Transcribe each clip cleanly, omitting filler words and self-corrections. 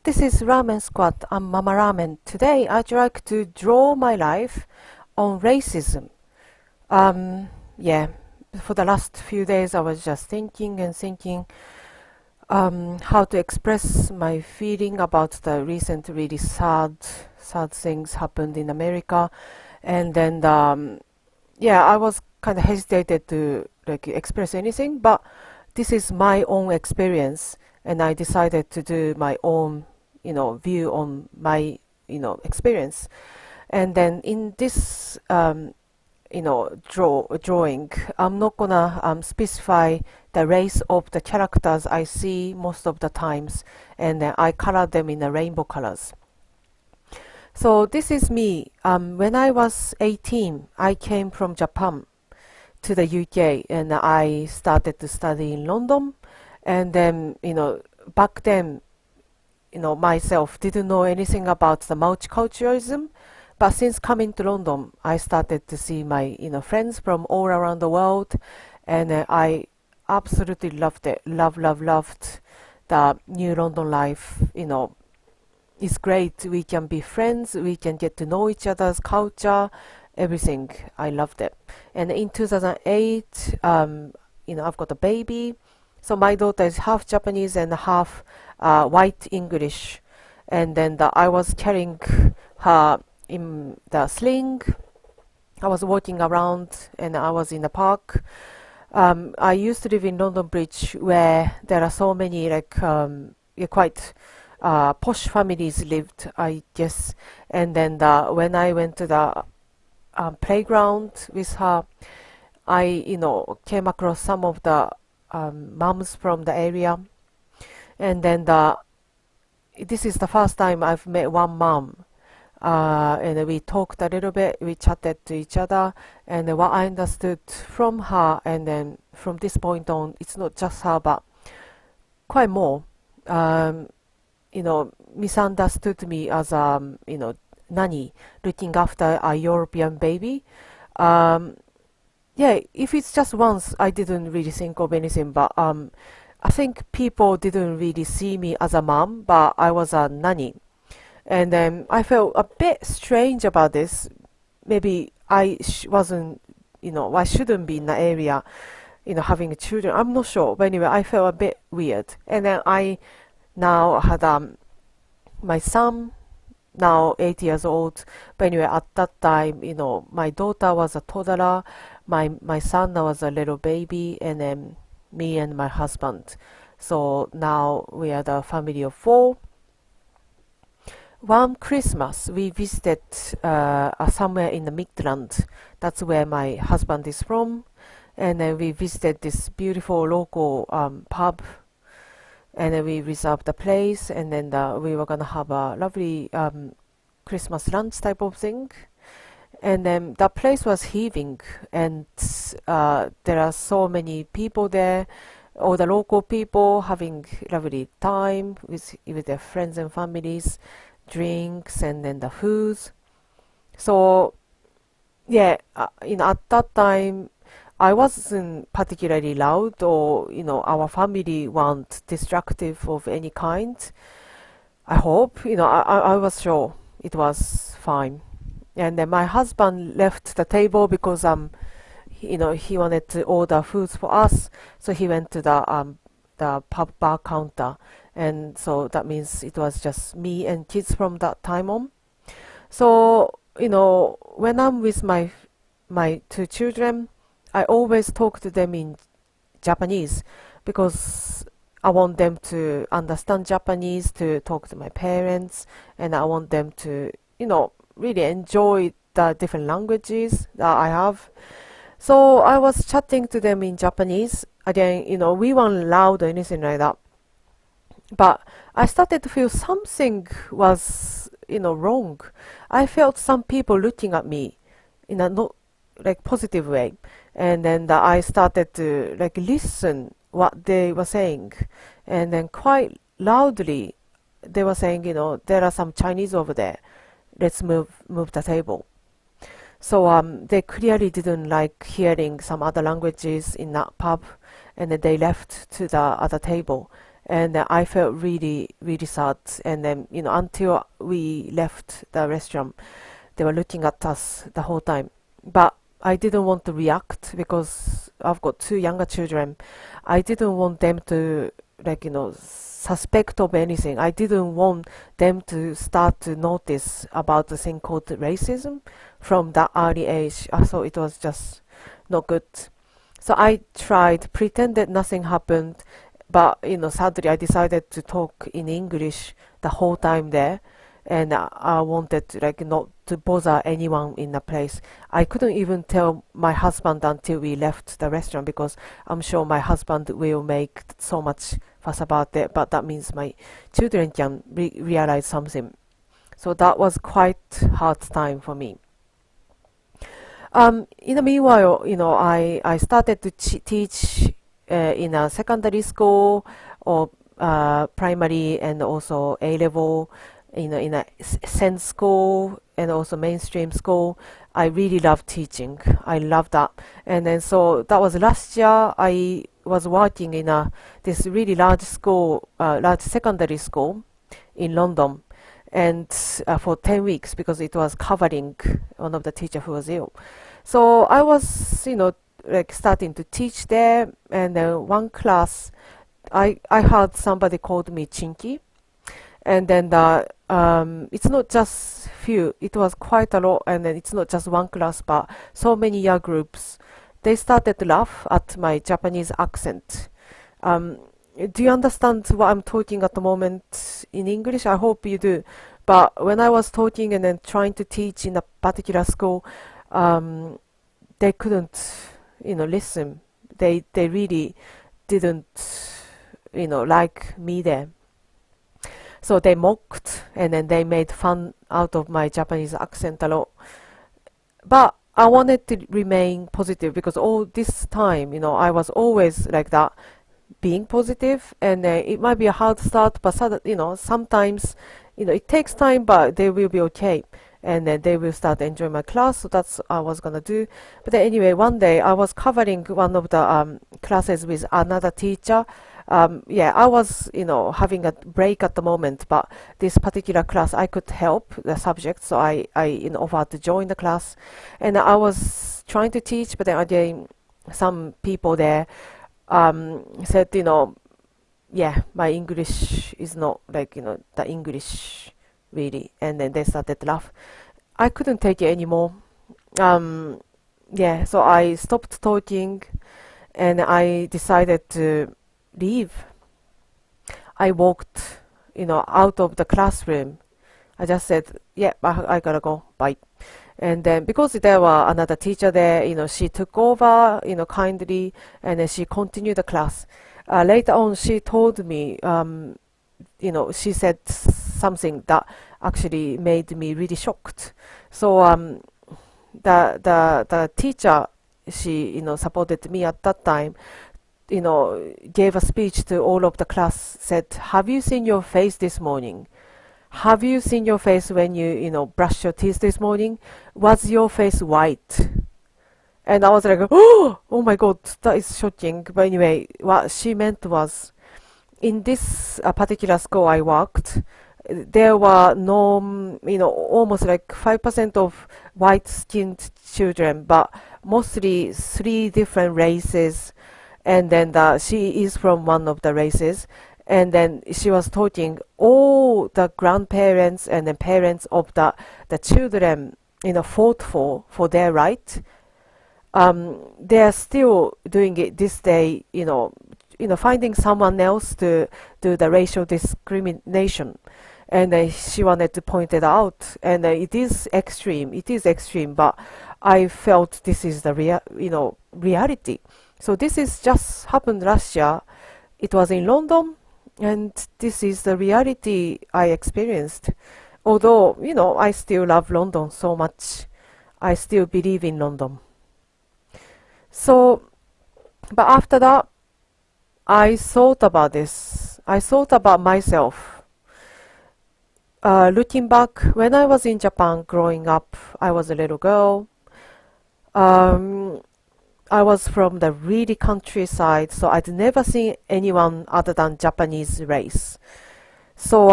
this is Ramen Squad. I'm Mama Ramen. Today I'd like to draw my life on racism. Yeah, for the last few days I was just thinking and thinking how to express my feeling about the recent really sad things happened in America. And then, yeah, I was kind of hesitated to like express anything, but this is my own experience, and I decided to do my own, view on my, experience. And then in this, drawing, I'm not gonna specify the race of the characters I see most of the times, and I color them in the rainbow colors. So this is me. When I was 18, I came from Japan to the UK, and I started to study in London. And then, back then, myself didn't know anything about the multiculturalism. But since coming to London, I started to see my, friends from all around the world, and I absolutely loved it. Loved the new London life. It's great. We can be friends. We can get to know each other's culture, everything. I loved it. And in 2008, I've got a baby. So my daughter is half Japanese and half white English. And then I was carrying her in the sling. I was walking around and I was in the park. I used to live in London Bridge, where there are so many quite posh families lived, I guess. And then when I went to the playground with her, I came across some of the moms from the area. And then this is the first time I've met one mom. And we talked a little bit, we chatted to each other, and what I understood from her, and then from this point on, it's not just her, but quite more, misunderstood me as nanny looking after a European baby. Yeah, if it's just once, I didn't really think of anything, but I think people didn't really see me as a mom, but I was a nanny. And I felt a bit strange about this. Maybe I wasn't, I shouldn't be in the area, having children. I'm not sure. But anyway, I felt a bit weird. And then I now had my son, now 8 years old. But anyway, at that time, my daughter was a toddler. My son was a little baby. And then me and my husband. So now we are the family of 4. One Christmas, we visited somewhere in the Midland. That's where my husband is from. And then we visited this beautiful local pub. And then we reserved the place. And then we were going to have a lovely Christmas lunch type of thing. And then the place was heaving. And there are so many people there. All the local people having lovely time with their friends and families. Drinks and then the foods. So yeah, at that time I wasn't particularly loud, or our family weren't destructive of any kind. I hope, I was sure it was fine. And then my husband left the table because he wanted to order foods for us, so he went to the pub bar counter. And so that means it was just me and kids from that time on. So, when I'm with my 2 children, I always talk to them in Japanese, because I want them to understand Japanese, to talk to my parents, and I want them to, really enjoy the different languages that I have. So I was chatting to them in Japanese. Again, we weren't loud or anything like that. But I started to feel something was, wrong. I felt some people looking at me in a not positive way. And then I started to listen what they were saying. And then quite loudly, they were saying, there are some Chinese over there. Let's move the table. So they clearly didn't like hearing some other languages in that pub. And then they left to the other table. and I felt really, really sad. And then, until we left the restaurant, they were looking at us the whole time. But I didn't want to react because I've got two younger children. I didn't want them to, suspect of anything. I didn't want them to start to notice about the thing called racism from that early age. I thought it was just not good. So I tried, pretended nothing happened, but sadly I decided to talk in English the whole time there, and I wanted to, not to bother anyone in the place. I couldn't even tell my husband until we left the restaurant because I'm sure my husband will make so much fuss about it, but that means my children can realize something. So that was quite hard time for me. In the meanwhile, I started to teach in a secondary school or primary and also A level, in a sense school and also mainstream school. I really love teaching. I love that. And then so that was last year. I was working in this really large school, large secondary school in London, and for 10 weeks because it was covering one of the teacher who was ill. So I was, starting to teach there, and then one class, I heard somebody called me Chinky, and then it's not just few, it was quite a lot, and then it's not just one class, but so many year groups. They started to laugh at my Japanese accent. Do you understand what I'm talking at the moment in English? I hope you do. But when I was talking and then trying to teach in a particular school, they couldn't, listen. They really didn't, like me there. So they mocked and then they made fun out of my Japanese accent a lot. But I wanted to remain positive because all this time, I was always like that, being positive, and it might be a hard start, but sometimes, it takes time, but they will be okay, and then they will start enjoying my class. So that's what I was gonna do. But then anyway, one day I was covering one of the classes with another teacher. I was, having a break at the moment, but this particular class I could help the subject, so I offered to join the class, and I was trying to teach, but then again, some people there said, my English is not the English really, and then they started to laugh. I couldn't take it anymore. So I stopped talking, and I decided to leave. I walked, out of the classroom. I just said, I gotta go, bye. And then because there were another teacher there, she took over, kindly, and then she continued the class. Later on, she told me, she said something that actually made me really shocked. So the teacher, she supported me at that time, gave a speech to all of the class, said, "Have you seen your face this morning? Have you seen your face when you brush your teeth this morning? Was your face white?" And I was like, oh my god, that is shocking. But anyway, what she meant was, in this particular school I worked, there were no, almost like 5% of white-skinned children, but mostly 3 different races. And then she is from one of the races. And then she was talking all the grandparents and the parents of the children, fought for their right. They are still doing it this day, finding someone else to do the racial discrimination. And she wanted to point it out. And it is extreme. It is extreme, but I felt this is the reality. So this is just happened last year. It was in London, and this is the reality I experienced. Although, I still love London so much. I still believe in London. So, but after that, I thought about this. I thought about myself. Looking back, when I was in Japan growing up, I was a little girl. I was from the really countryside, so I'd never seen anyone other than Japanese race. So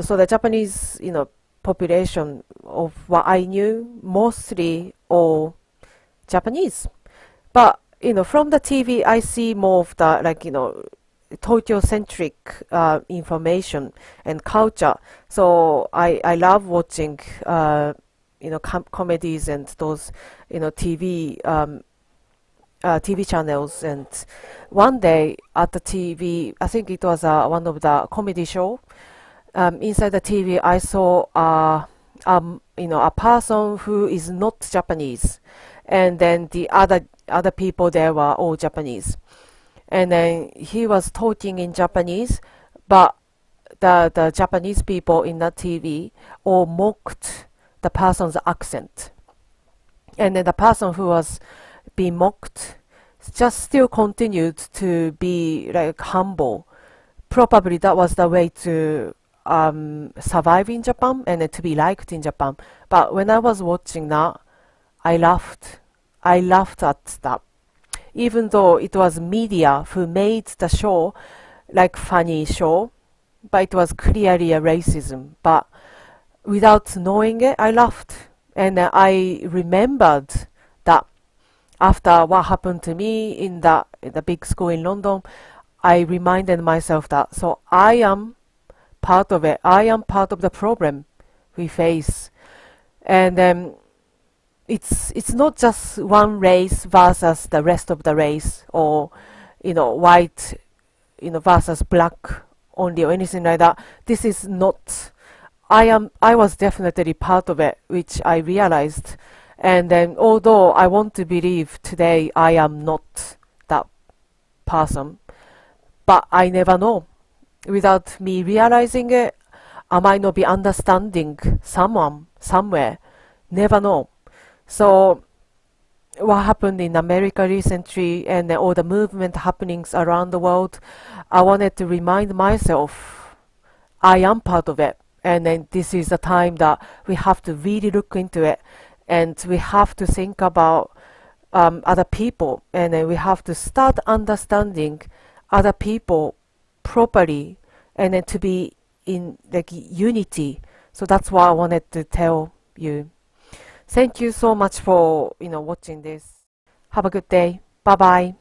so the Japanese, population of what I knew, mostly all Japanese. But from the TV, I see more of the Tokyo-centric information and culture. So I love watching comedies and those TV channels. And one day at the TV, I think it was one of the comedy show. Inside the TV, I saw a person who is not Japanese, and then the other people there were all Japanese. And then he was talking in Japanese, but the Japanese people in the TV all mocked the person's accent. And then the person who was being mocked just still continued to be like humble. Probably that was the way to survive in Japan and to be liked in Japan. But when I was watching that, I laughed. I laughed at that. Even though it was media who made the show like funny show, but it was clearly a racism. But without knowing it, I laughed. And I remembered that after what happened to me in the big school in London, I reminded myself that, so I am part of it. I am part of the problem we face. And it's not just one race versus the rest of the race, or white versus black only, or anything like that. This is not. I was definitely part of it, which I realized. And then although I want to believe today I am not that person, but I never know. Without me realizing it, I might not be understanding someone somewhere. Never know. So what happened in America recently, and all the movement happenings around the world, I wanted to remind myself I am part of it. And then this is the time that we have to really look into it, and we have to think about other people, and then we have to start understanding other people properly, and then to be in like unity. So that's what I wanted to tell you. Thank you so much for watching this. Have a good day. Bye bye.